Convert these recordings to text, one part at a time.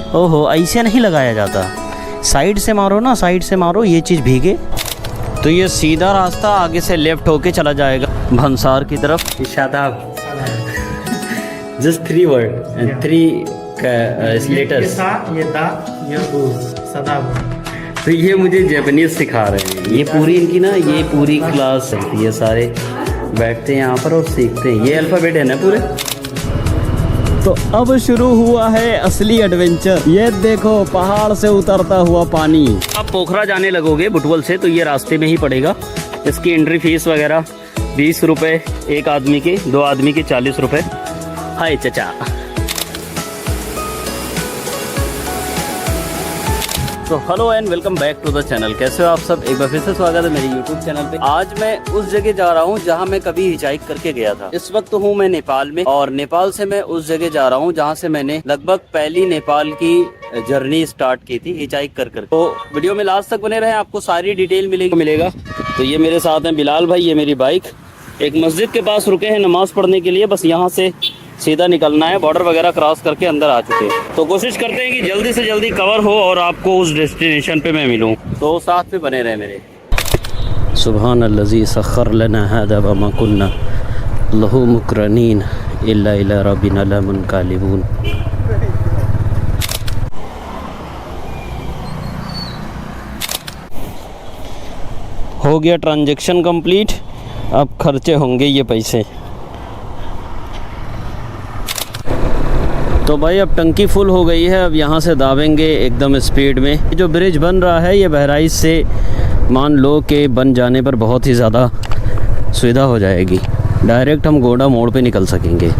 ओहो, ऐसे नहीं लगाया जाता, साइड से मारो ना, साइड से मारो, ये चीज़ भीगे तो ये सीधा रास्ता आगे से लेफ्ट होके चला जाएगा भंसार की तरफ। Shadab, just 3 word and 3 letters. ये दा, ये बू, सदाब। तो ये मुझे जापानीज सिखा रहे हैं। ये पूरी इनकी ना, ये पूरी क्लास है, ये सारे बैठते हैं यहाँ पर और सीखते हैं। ये अल्फ़ाबेट है ना पूरे। तो अब शुरू हुआ है असली एडवेंचर। ये देखो पहाड़ से उतरता हुआ पानी। आप पोखरा जाने लगोगे बुटवल से तो ये रास्ते में ही पड़ेगा। इसकी एंट्री फीस वगैरह 20 रुपये एक आदमी के, 2 आदमी के 40 रुपये। हाय चचा। तो hello and welcome back to the channel. कैसे हो आप सब? एक बार फिर से स्वागत है मेरे यूट्यूब चैनल पे। आज मैं उस जगह जा रहा हूँ जहाँ मैं कभी हिचाइक करके गया था। इस वक्त हूँ मैं नेपाल में और नेपाल से मैं उस जगह जा रहा हूँ जहाँ से मैंने लगभग पहली नेपाल की जर्नी स्टार्ट की थी हिचाइक कर। तो वीडियो में लास्ट तक बने रहे, आपको सारी डिटेल मिलेगा। तो ये मेरे साथ है बिलाल भाई, ये मेरी बाइक। एक मस्जिद के पास रुके हैं नमाज पढ़ने के लिए, बस यहाँ से सीधा निकलना है, बॉर्डर वगैरह क्रॉस करके अंदर आ चुके हैं। तो कोशिश करते हैं कि जल्दी से जल्दी कवर हो और आपको उस डेस्टिनेशन पे मैं मिलूं, तो साथ में बने रहे मेरे। सुभान अल्लज़ी सख़र लना हादा वमा कुन्ना लहू मुकरनीन इल्ला इला रब्बिना लमुनक़लिबून। हो गया ट्रांजैक्शन कंप्लीट, अब खर्चे होंगे ये पैसे। तो भाई अब टंकी फुल हो गई है, अब यहाँ से दावेंगे एकदम स्पीड में। जो ब्रिज बन रहा है ये बहराइच से मान लो कि बन जाने पर बहुत ही ज़्यादा सुविधा हो जाएगी, डायरेक्ट हम गोंडा मोड़ पे निकल सकेंगे।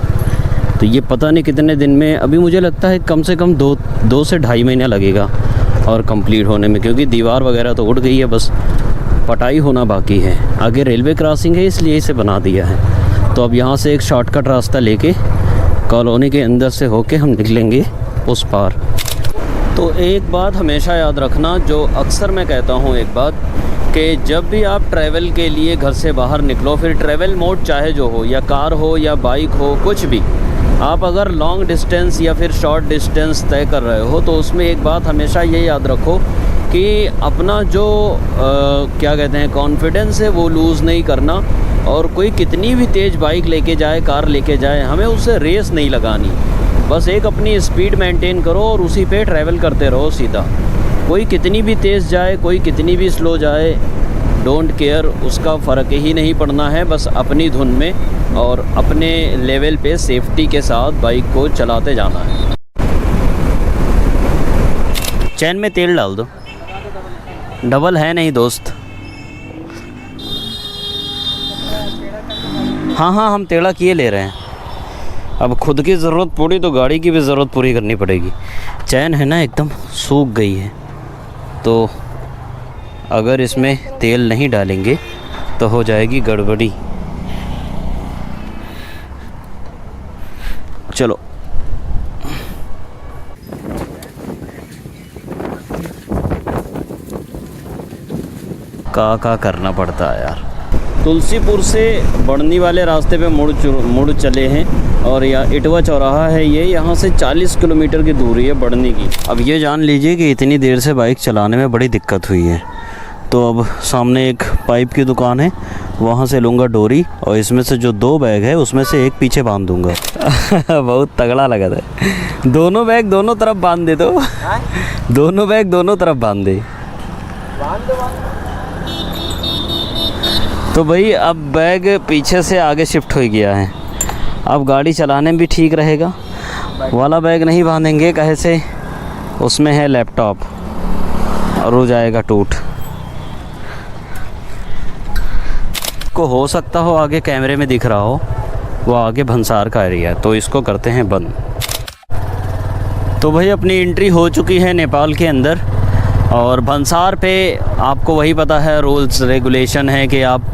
तो ये पता नहीं कितने दिन में, अभी मुझे लगता है कम से कम दो से ढाई महीना लगेगा और कंप्लीट होने में, क्योंकि दीवार वगैरह तो उठ गई है, बस पटाई होना बाकी है। आगे रेलवे क्रॉसिंग है इसलिए इसे बना दिया है। तो अब यहाँ से एक शॉर्टकट रास्ता लेके कॉलोनी के अंदर से होके हम निकलेंगे उस पार। तो एक बात हमेशा याद रखना, जो अक्सर मैं कहता हूँ एक बात, कि जब भी आप ट्रैवल के लिए घर से बाहर निकलो, फिर ट्रैवल मोड चाहे जो हो, या कार हो या बाइक हो, कुछ भी, आप अगर लॉन्ग डिस्टेंस या फिर शॉर्ट डिस्टेंस तय कर रहे हो तो उसमें एक बात हमेशा ये याद रखो कि अपना जो क्या कहते हैं कॉन्फिडेंस है वो लूज़ नहीं करना। और कोई कितनी भी तेज़ बाइक लेके जाए, कार लेके जाए, हमें उससे रेस नहीं लगानी। बस एक अपनी स्पीड मेंटेन करो और उसी पे ट्रैवल करते रहो सीधा। कोई कितनी भी तेज़ जाए, कोई कितनी भी स्लो जाए, डोंट केयर, उसका फ़र्क ही नहीं पड़ना है। बस अपनी धुन में और अपने लेवल पे सेफ्टी के साथ बाइक को चलाते जाना है। चैन में तेल डाल दो, डबल है नहीं दोस्त। हाँ हम टेढ़ा किए ले रहे हैं। अब खुद की ज़रूरत पड़ी तो गाड़ी की भी ज़रूरत पूरी करनी पड़ेगी। चैन है ना एकदम सूख गई है, तो अगर इसमें तेल नहीं डालेंगे तो हो जाएगी गड़बड़ी। चलो का करना पड़ता है यार। तुलसीपुर से बढ़नी वाले रास्ते पे मुड़ चले हैं और यहाँ इटवा चौराहा है, ये यहाँ से 40 किलोमीटर की दूरी है बढ़नी की। अब ये जान लीजिए कि इतनी देर से बाइक चलाने में बड़ी दिक्कत हुई है। तो अब सामने एक पाइप की दुकान है, वहाँ से लूँगा डोरी और इसमें से जो 2 बैग है उसमें से एक पीछे बांध दूँगा। बहुत तगड़ा लगा था। दोनों बैग दोनों तरफ बांध दे, तो दोनों बैग दोनों तरफ बांध दे। तो भाई अब बैग पीछे से आगे शिफ्ट हो गया है, अब गाड़ी चलाने में भी ठीक रहेगा। वाला बैग नहीं बांधेंगे, कहे से उसमें है लैपटॉप और हो जाएगा टूट। को हो सकता हो आगे कैमरे में दिख रहा हो, वो आगे भंसार का एरिया है, तो इसको करते हैं बंद। तो भाई अपनी एंट्री हो चुकी है नेपाल के अंदर और भंसार पे आपको वही पता है, रूल्स रेगुलेशन है कि आप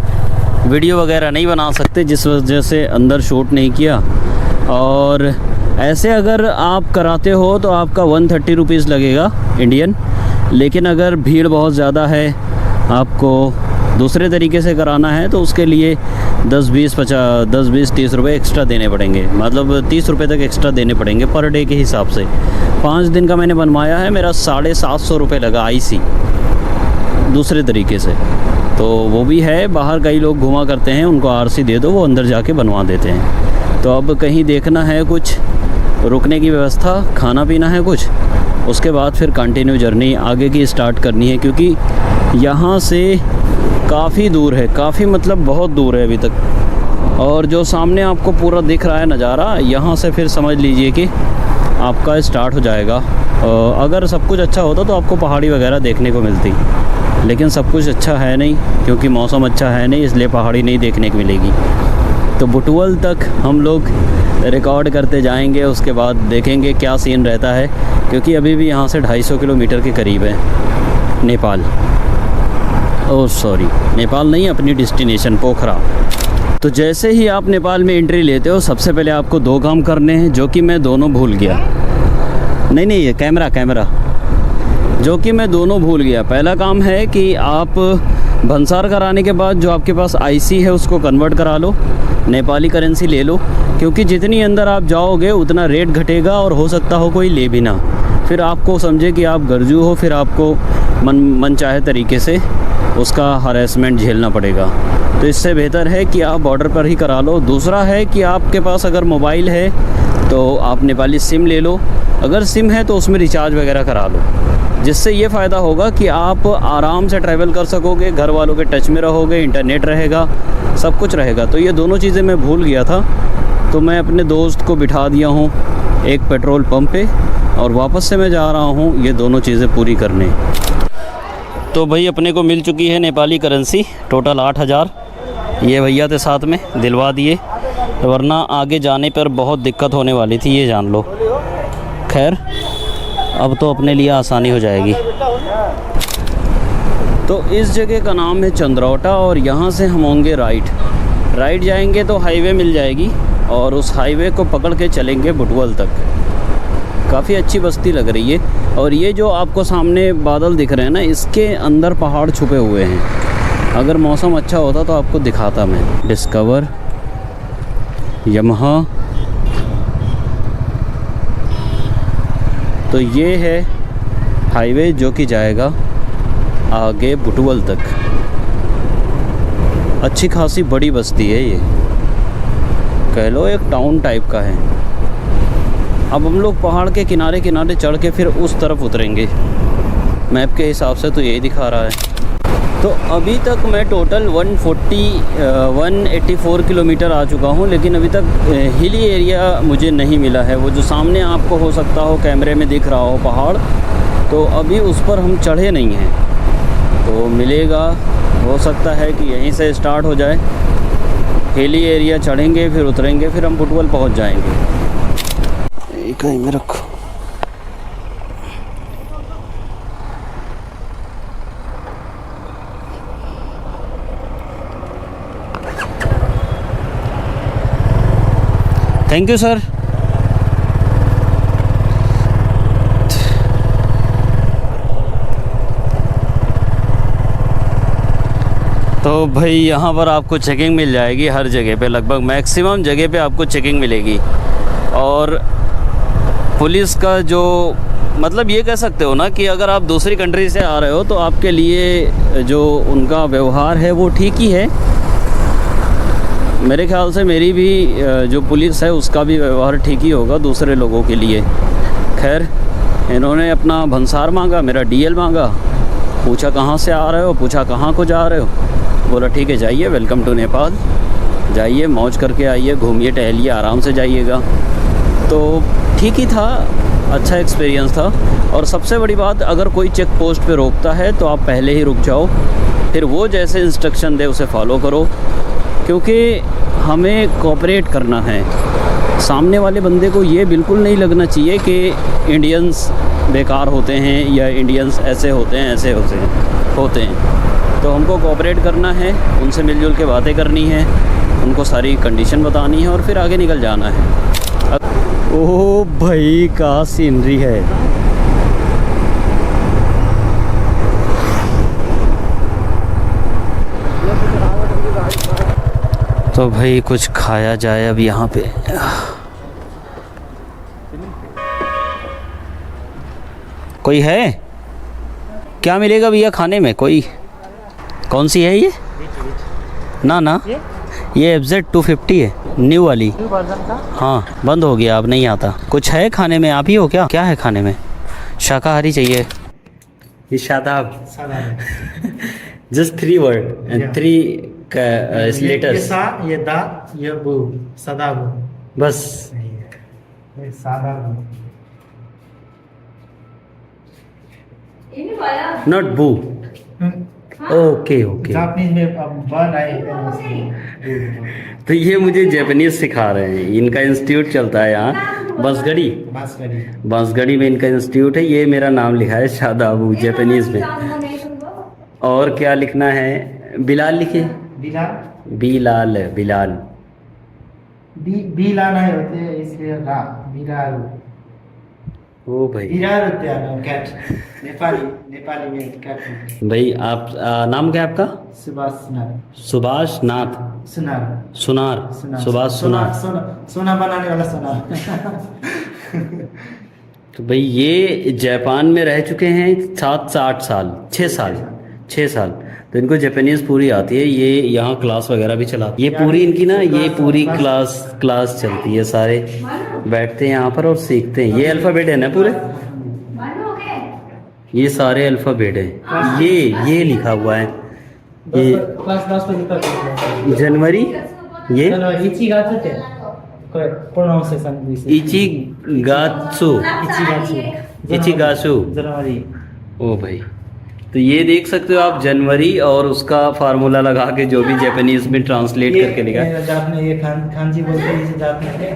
वीडियो वगैरह नहीं बना सकते, जिस वजह से अंदर शूट नहीं किया। और ऐसे अगर आप कराते हो तो आपका 130 रुपीज़ लगेगा इंडियन, लेकिन अगर भीड़ बहुत ज़्यादा है, आपको दूसरे तरीके से कराना है तो उसके लिए 10-20-30 रुपये एक्स्ट्रा देने पड़ेंगे, मतलब 30 रुपये तक एक्स्ट्रा देने पड़ेंगे पर डे के हिसाब से। 5 दिन का मैंने बनवाया है, मेरा 750 रुपये लगा IC दूसरे तरीके से। तो वो भी है, बाहर कई लोग घुमा करते हैं, उनको RC दे दो, वो अंदर जाके बनवा देते हैं। तो अब कहीं देखना है, कुछ रुकने की व्यवस्था, खाना पीना है कुछ, उसके बाद फिर कंटिन्यू जर्नी आगे की स्टार्ट करनी है, क्योंकि यहाँ से काफ़ी दूर है, काफ़ी मतलब बहुत दूर है अभी तक। और जो सामने आपको पूरा दिख रहा है नज़ारा, यहाँ से फिर समझ लीजिए कि आपका स्टार्ट हो जाएगा। अगर सब कुछ अच्छा होता तो आपको पहाड़ी वगैरह देखने को मिलती, लेकिन सब कुछ अच्छा है नहीं, क्योंकि मौसम अच्छा है नहीं, इसलिए पहाड़ी नहीं देखने को मिलेगी। तो बुटवल तक हम लोग रिकॉर्ड करते जाएंगे, उसके बाद देखेंगे क्या सीन रहता है, क्योंकि अभी भी यहाँ से 250 किलोमीटर के करीब है नेपाल। ओह सॉरी, नेपाल नहीं, अपनी डेस्टिनेशन पोखरा। तो जैसे ही आप नेपाल में एंट्री लेते हो, सबसे पहले आपको 2 काम करने हैं, जो कि मैं दोनों भूल गया। नहीं ये कैमरा जो कि मैं दोनों भूल गया। पहला काम है कि आप भंसार कराने के बाद जो आपके पास IC है उसको कन्वर्ट करा लो, नेपाली करेंसी ले लो, क्योंकि जितनी अंदर आप जाओगे उतना रेट घटेगा और हो सकता हो कोई ले भी ना, फिर आपको समझे कि आप गरजू हो, फिर आपको मन चाहे तरीके से उसका हरेसमेंट झेलना पड़ेगा। तो इससे बेहतर है कि आप बॉर्डर पर ही करा लो। दूसरा है कि आपके पास अगर मोबाइल है तो आप नेपाली सिम ले लो, अगर सिम है तो उसमें रिचार्ज वगैरह करा लो, जिससे ये फ़ायदा होगा कि आप आराम से ट्रैवल कर सकोगे, घर वालों के टच में रहोगे, इंटरनेट रहेगा, सब कुछ रहेगा। तो ये दोनों चीज़ें मैं भूल गया था, तो मैं अपने दोस्त को बिठा दिया हूँ एक पेट्रोल पंप पे, और वापस से मैं जा रहा हूँ ये दोनों चीज़ें पूरी करने। तो भाई अपने को मिल चुकी है नेपाली करेंसी, टोटल 8000। ये भैया थे साथ में, दिलवा दिए, वरना आगे जाने पर बहुत दिक्कत होने वाली थी, ये जान लो। खैर अब तो अपने लिए आसानी हो जाएगी। तो इस जगह का नाम है चंद्रौटा, और यहाँ से हम होंगे राइट जाएंगे तो हाईवे मिल जाएगी, और उस हाईवे को पकड़ के चलेंगे बुटवल तक। काफ़ी अच्छी बस्ती लग रही है। और ये जो आपको सामने बादल दिख रहे हैं ना, इसके अंदर पहाड़ छुपे हुए हैं। अगर मौसम अच्छा होता तो आपको दिखाता मैं। Discover, Yamaha. तो ये है हाईवे जो कि जाएगा आगे बुटवल तक। अच्छी खासी बड़ी बस्ती है ये, कह लो एक टाउन टाइप का है। अब हम लोग पहाड़ के किनारे चढ़ के फिर उस तरफ उतरेंगे। मैप के हिसाब से तो यही दिखा रहा है। तो अभी तक मैं टोटल 184 किलोमीटर आ चुका हूँ, लेकिन अभी तक हिली एरिया मुझे नहीं मिला है। वो जो सामने आपको हो सकता हो कैमरे में दिख रहा हो पहाड़, तो अभी उस पर हम चढ़े नहीं हैं, तो मिलेगा। हो सकता है कि यहीं से स्टार्ट हो जाए, हिली एरिया चढ़ेंगे, फिर उतरेंगे, फिर हम बुटवल पहुँच जाएंगे। कहीं में रखो। Thank you sir. तो भाई यहाँ पर आपको चेकिंग मिल जाएगी हर जगह पे, लगभग मैक्सिमम जगह पे आपको चेकिंग मिलेगी। और पुलिस का जो मतलब ये कह सकते हो ना कि अगर आप दूसरी कंट्री से आ रहे हो तो आपके लिए जो उनका व्यवहार है वो ठीक ही है। मेरे ख्याल से मेरी भी जो पुलिस है उसका भी व्यवहार ठीक ही होगा दूसरे लोगों के लिए। खैर, इन्होंने अपना भंसार मांगा, मेरा DL मांगा, पूछा कहाँ से आ रहे हो, पूछा कहाँ को जा रहे हो, बोला ठीक है जाइए, वेलकम टू नेपाल, जाइए मौज करके आइए, घूमिए टहलिए, आराम से जाइएगा। तो ठीक ही था, अच्छा एक्सपीरियंस था। और सबसे बड़ी बात, अगर कोई चेक पोस्ट पे रोकता है तो आप पहले ही रुक जाओ, फिर वो जैसे इंस्ट्रक्शन दे उसे फॉलो करो, क्योंकि हमें कोऑपरेट करना है। सामने वाले बंदे को ये बिल्कुल नहीं लगना चाहिए कि इंडियंस बेकार होते हैं या इंडियंस ऐसे होते हैं होते हैं। तो हमको कोऑपरेट करना है, उनसे मिलजुल के बातें करनी है, उनको सारी कंडीशन बतानी है और फिर आगे निकल जाना है। ओह भाई का सीनरी है। तो भाई कुछ खाया जाए अब यहाँ पे। कोई है क्या मिलेगा भैया खाने में? कोई कौन सी है ये? ना ना ये FZ250 है, न्यू वाली। हाँ बंद हो गया, अब नहीं आता। कुछ है खाने में? आप ही हो क्या? क्या है खाने में? शाकाहारी चाहिए। ये शादाब। जस्ट 3 वर्ड एंड 3 ये लेटर्स सा, ये दा, ये बू, सदाबू। बस। ये सादाबू। नॉट बू। Okay okay. जापानीज में वर्ड आए। तो ये मुझे जापानीज सिखा रहे हैं। इनका इंस्टीट्यूट चलता है यहाँ बांसगढ़ी। बांसगढ़ी में इनका इंस्टीट्यूट है। ये मेरा नाम लिखा है शादाबू जापानीज में। और क्या लिखना है? बिलाल लिखिए। बिलाल बिलाल। बिलाल है होते हैं इसलिए रा बिलाल। ओ भाई बिलाल होते हैं कैट। नेपाली में कैट। भाई आप नाम क्या है आपका? सुभाष नाथ सुनार। सुभाष सुनार। सोना बनाने वाला सोनार। तो भाई ये जापान में रह चुके हैं 7 से 8 साल, 6 साल। तो इनको जापानीज पूरी आती है। ये यहाँ क्लास वगैरह भी चलाती है। ये पूरी इनकी ना, ये पूरी क्लास चलती है। सारे बैठते हैं यहाँ पर और सीखते हैं। ये अल्फ़ाबेट है ना पूरे, ये सारे अल्फ़ाबेट हैं। ये लिखा हुआ है ये जनवरी। ये इचिगात्सु जनवरी। ओ भाई तो ये देख सकते हो आप, जनवरी और उसका फार्मूला लगा के जो भी जापानीज में ट्रांसलेट करके लिखा है। ये खांजी बोलते हैं जापानी।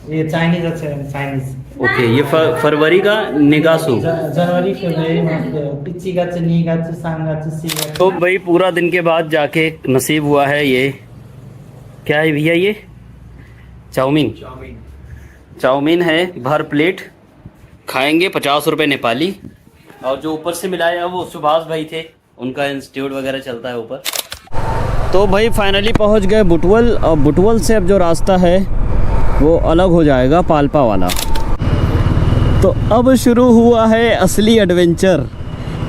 ये चाइनीज अच्छा है, चाइनीज। ओके ये फरवरी का निगासु। जनवरी फरवरी पिचिगात्सु निगात्सु सांगात्सु सीगात्सु। तो भाई पूरा दिन के बाद जाके नसीब हुआ है। ये क्या है भैया? ये चाउमीन है भर प्लेट। खाएंगे 50 रुपये नेपाली। और जो ऊपर से मिलाया वो सुभाष भाई थे, उनका इंस्टीट्यूट वगैरह चलता है ऊपर। तो भाई फाइनली पहुंच गए बुटवल। और बुटवल से अब जो रास्ता है वो अलग हो जाएगा, पाल्पा वाला। तो अब शुरू हुआ है असली एडवेंचर।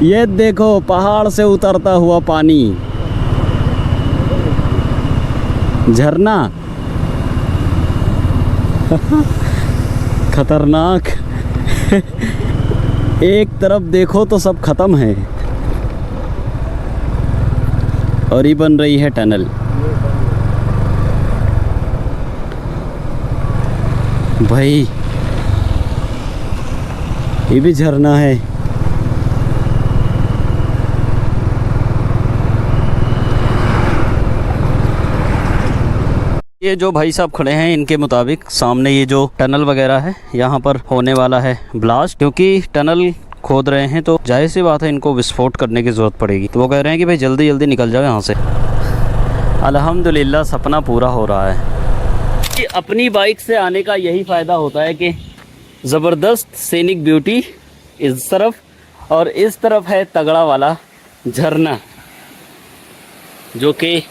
ये देखो पहाड़ से उतरता हुआ पानी, झरना। खतरनाक। एक तरफ देखो तो सब खत्म है और ये बन रही है टनल। भाई ये भी झरना है। ये जो भाई साहब खड़े हैं इनके मुताबिक सामने ये जो टनल वगैरह है यहाँ पर होने वाला है ब्लास्ट। क्योंकि टनल खोद रहे हैं तो जाहिर सी बात है इनको विस्फोट करने की ज़रूरत पड़ेगी। तो वो कह रहे हैं कि भाई जल्दी जल्दी निकल जाओ यहाँ से। अल्हम्दुलिल्लाह सपना पूरा हो रहा है। कि अपनी बाइक से आने का यही फ़ायदा होता है कि ज़बरदस्त सीनिक ब्यूटी इस तरफ और इस तरफ है तगड़ा वाला झरना जो कि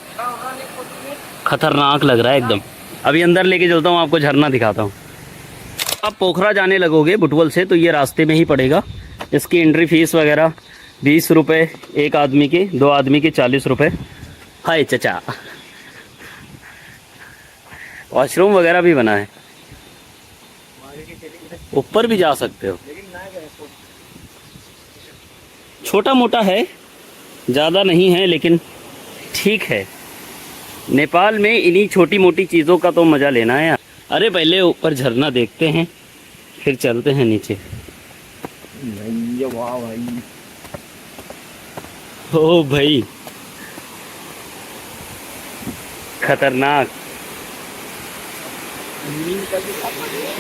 खतरनाक लग रहा है एकदम। अभी अंदर लेके चलता हूँ, आपको झरना दिखाता हूँ। आप पोखरा जाने लगोगे बुटवल से तो ये रास्ते में ही पड़ेगा। इसकी एंट्री फीस वगैरह 20 रुपये एक आदमी के, 2 आदमी के 40 रुपये। हाय चचा, वॉशरूम वगैरह भी बना है, ऊपर भी जा सकते हो। छोटा मोटा है, ज़्यादा नहीं है लेकिन ठीक है। नेपाल में इन्हीं छोटी मोटी चीज़ों का तो मज़ा लेना है। अरे पहले ऊपर झरना देखते हैं फिर चलते हैं नीचे। वाह भाई, ओ भाई खतरनाक।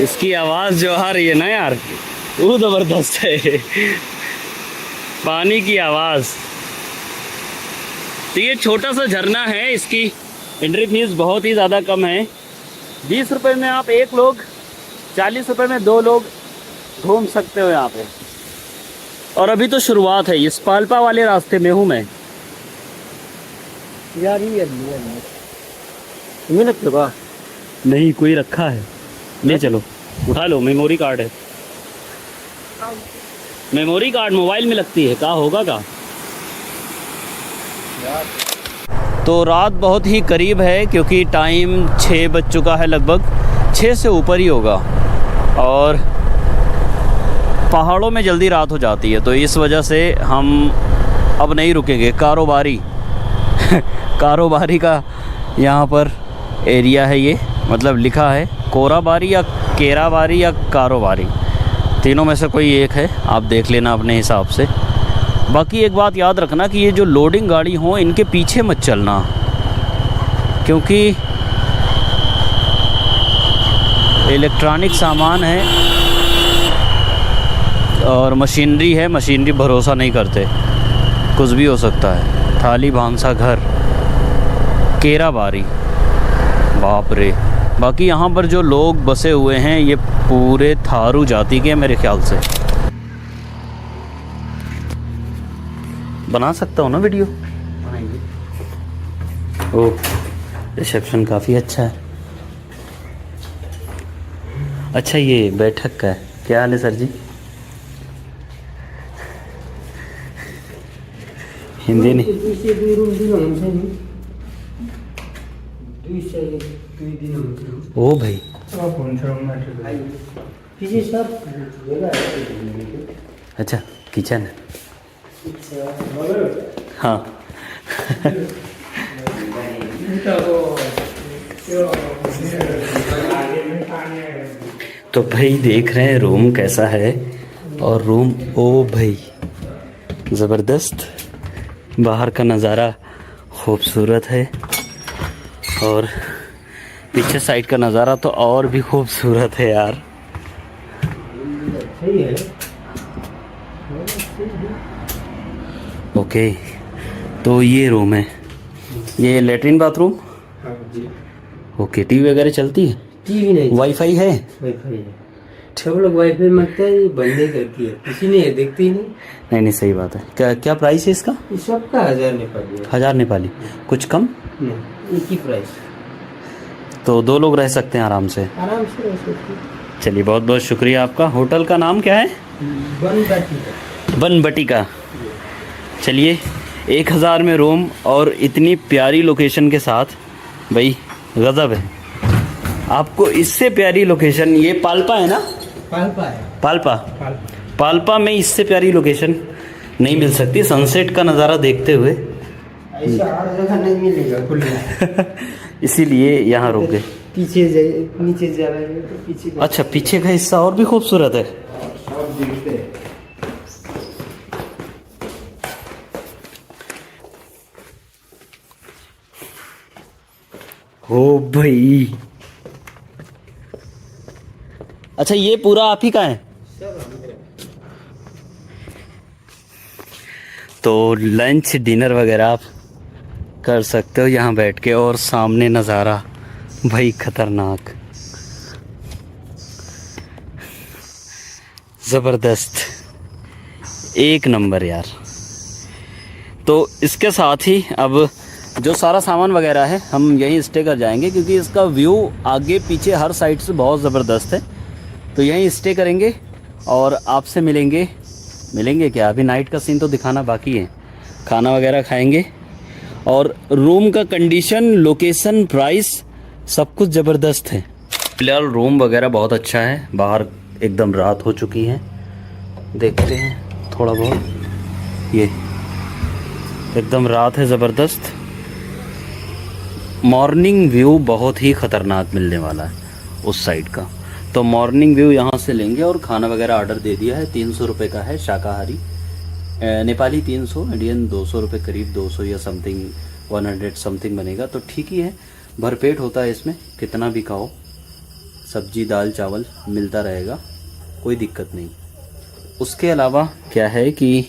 इसकी आवाज़ जो आ रही है ना यार, वो ज़बरदस्त है। पानी की आवाज़। तो ये छोटा सा झरना है, इसकी एंट्री फीस बहुत ही ज़्यादा कम है। 20 रुपये में आप एक लोग, 40 रुपये में 2 लोग घूम सकते हो यहाँ पे। और अभी तो शुरुआत है, इस पाल्पा वाले रास्ते में हूँ मैं यार। तुम्हें लगता बा नहीं, कोई रखा है, ले चलो, उठा लो। मेमोरी कार्ड है, मेमोरी कार्ड मोबाइल में लगती है, का होगा का। तो रात बहुत ही करीब है क्योंकि टाइम 6 बज चुका है, लगभग 6 से ऊपर ही होगा, और पहाड़ों में जल्दी रात हो जाती है, तो इस वजह से हम अब नहीं रुकेंगे। कारोबारी कारोबारी का यहाँ पर एरिया है ये, मतलब लिखा है कोराबारी या केराबारी या कारोबारी, तीनों में से कोई एक है, आप देख लेना अपने हिसाब से। बाकी एक बात याद रखना कि ये जो लोडिंग गाड़ी हो इनके पीछे मत चलना, क्योंकि इलेक्ट्रॉनिक सामान है और मशीनरी है, मशीनरी भरोसा नहीं करते, कुछ भी हो सकता है। थाली भांसा घर, केराबारी, बाप रे। बाकी यहाँ पर जो लोग बसे हुए हैं ये पूरे थारू जाति के मेरे ख्याल से। बना सकता हूँ ना वीडियो, ओह रिसेप्शन काफ़ी अच्छा है। अच्छा ये बैठक का है, क्या हाल है सर जी? हिंदी नहीं, ओ भाई अच्छा किचन है, हाँ तो भाई देख रहे हैं रूम कैसा है, और रूम ओ भाई ज़बरदस्त, बाहर का नज़ारा खूबसूरत है, और पीछे साइड का नज़ारा तो और भी खूबसूरत है यार। ओके, तो ये रूम है, ये लेटरिन बाथरूम। ओके, टीवी वगैरह चलती है? टीवी नहीं, वाईफाई है? वाईफाई है, सब लोग वाईफाई मांगते हैं, ये बंद नहीं करती है, किसी ने देखते ही नहीं। नहीं नहीं सही बात है। क्या क्या प्राइस है इसका? इस सबका 1000 नेपाली है। 1000 नेपाली, कुछ कम? नहीं, एक ही प्राइस, तो 2 लोग रह सकते हैं आराम से? आराम से रह सकते हैं। चलिए बहुत बहुत शुक्रिया आपका। होटल का नाम क्या है? बनबटिका। चलिए 1000 में रूम और इतनी प्यारी लोकेशन के साथ, भाई गजब है। आपको इससे प्यारी लोकेशन, ये पाल्पा है ना? पाल्पा है, पाल्पा, पाल्पा में इससे प्यारी लोकेशन नहीं मिल सकती सनसेट का नज़ारा देखते हुए। ऐसा हर जगह नहीं मिलेगा खुले इसीलिए यहाँ रुक गए। पीछे जाइए, नीचे जा रहे हैं तो पीछे। अच्छा, पीछे का हिस्सा और भी खूबसूरत है। सब दिखते हैं। ओ भाई, अच्छा ये पूरा आप ही का है? तो लंच डिनर वगैरह आप कर सकते हो यहाँ बैठ के, और सामने नज़ारा भाई खतरनाक, ज़बरदस्त, एक नंबर यार। तो इसके साथ ही अब जो सारा सामान वगैरह है हम यहीं स्टे कर जाएंगे, क्योंकि इसका व्यू आगे पीछे हर साइड से बहुत ज़बरदस्त है। तो यहीं स्टे करेंगे और आपसे मिलेंगे क्या, अभी नाइट का सीन तो दिखाना बाकी है। खाना वगैरह खाएंगे, और रूम का कंडीशन, लोकेशन, प्राइस सब कुछ ज़बरदस्त है। फिलहाल रूम वगैरह बहुत अच्छा है, बाहर एकदम रात हो चुकी है, देखते हैं थोड़ा बहुत, ये एकदम रात है ज़बरदस्त। मॉर्निंग व्यू बहुत ही ख़तरनाक मिलने वाला है उस साइड का, तो मॉर्निंग व्यू यहाँ से लेंगे। और खाना वगैरह ऑर्डर दे दिया है, 300 रुपये का है, शाकाहारी, नेपाली 300, इंडियन 200 रुपये करीब, 200 या समथिंग 100 समथिंग बनेगा, तो ठीक ही है, भरपेट होता है इसमें, कितना भी खाओ, सब्जी दाल चावल मिलता रहेगा, कोई दिक्कत नहीं। उसके अलावा क्या है कि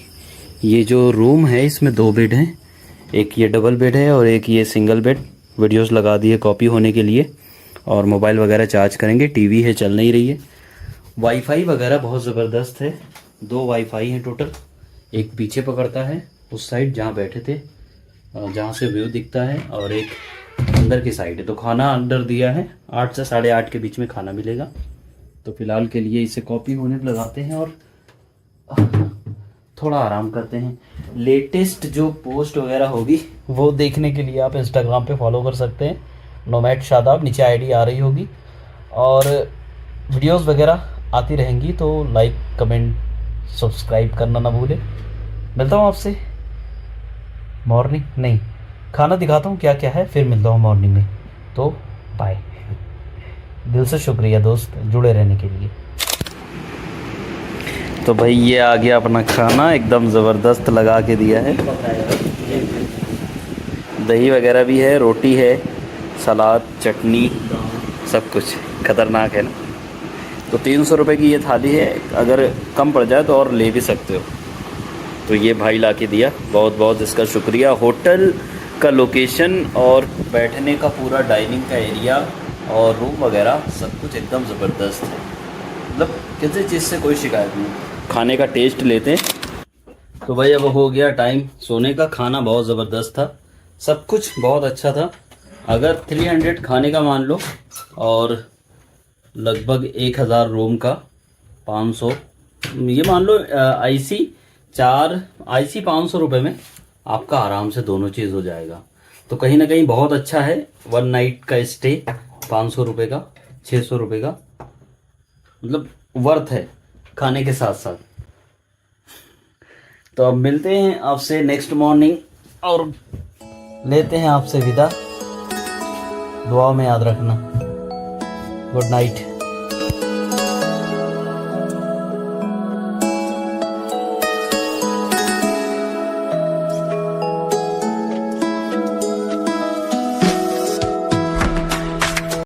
ये जो रूम है इसमें 2 बेड हैं, एक ये डबल बेड है और एक ये सिंगल बेड। वीडियोस लगा दिए कॉपी होने के लिए, और मोबाइल वगैरह चार्ज करेंगे। टीवी है, चल नहीं रही है। वाईफाई वगैरह बहुत ज़बरदस्त है, 2 वाईफाई हैं टोटल, एक पीछे पकड़ता है उस साइड जहाँ बैठे थे, जहाँ से व्यू दिखता है, और एक अंदर की साइड है। तो खाना अंदर दिया है, 8 से 8:30 के बीच में खाना मिलेगा। तो फिलहाल के लिए इसे कॉपी होने लगाते हैं और थोड़ा आराम करते हैं। लेटेस्ट जो पोस्ट वगैरह होगी वो देखने के लिए आप इंस्टाग्राम पे फॉलो कर सकते हैं, नोमैड शादाब, नीचे आईडी आ रही होगी। और वीडियोस वगैरह आती रहेंगी, तो लाइक कमेंट सब्सक्राइब करना ना भूलें। मिलता हूँ आपसे मॉर्निंग, नहीं खाना दिखाता हूँ क्या क्या है, फिर मिलता हूँ मॉर्निंग में। तो बाय। दिल से शुक्रिया दोस्त जुड़े रहने के लिए। तो भाई ये आ गया अपना खाना, एकदम ज़बरदस्त लगा के दिया है। दही वगैरह भी है, रोटी है, सलाद, चटनी, सब कुछ ख़तरनाक है ना। तो 300 रुपये की ये थाली है, अगर कम पड़ जाए तो और ले भी सकते हो। तो ये भाई ला के दिया, बहुत बहुत इसका शुक्रिया। होटल का लोकेशन और बैठने का पूरा डाइनिंग का एरिया और रूम वगैरह सब कुछ एकदम ज़बरदस्त है, मतलब किसी चीज़ से कोई शिकायत नहीं। खाने का टेस्ट लेते हैं। तो भाई अब हो गया टाइम सोने का। खाना बहुत ज़बरदस्त था, सब कुछ बहुत अच्छा था। अगर 300 खाने का मान लो और लगभग 1000 रूम का, 500 ये मान लो, IC 500 रुपये में आपका आराम से दोनों चीज़ हो जाएगा। तो कहीं ना कहीं बहुत अच्छा है। 1 नाइट का स्टे 500 रुपये का, 600 रुपये का, मतलब वर्थ है खाने के साथ साथ। तो अब मिलते हैं आपसे नेक्स्ट मॉर्निंग और लेते हैं आपसे विदा। दुआ में याद रखना। Good night.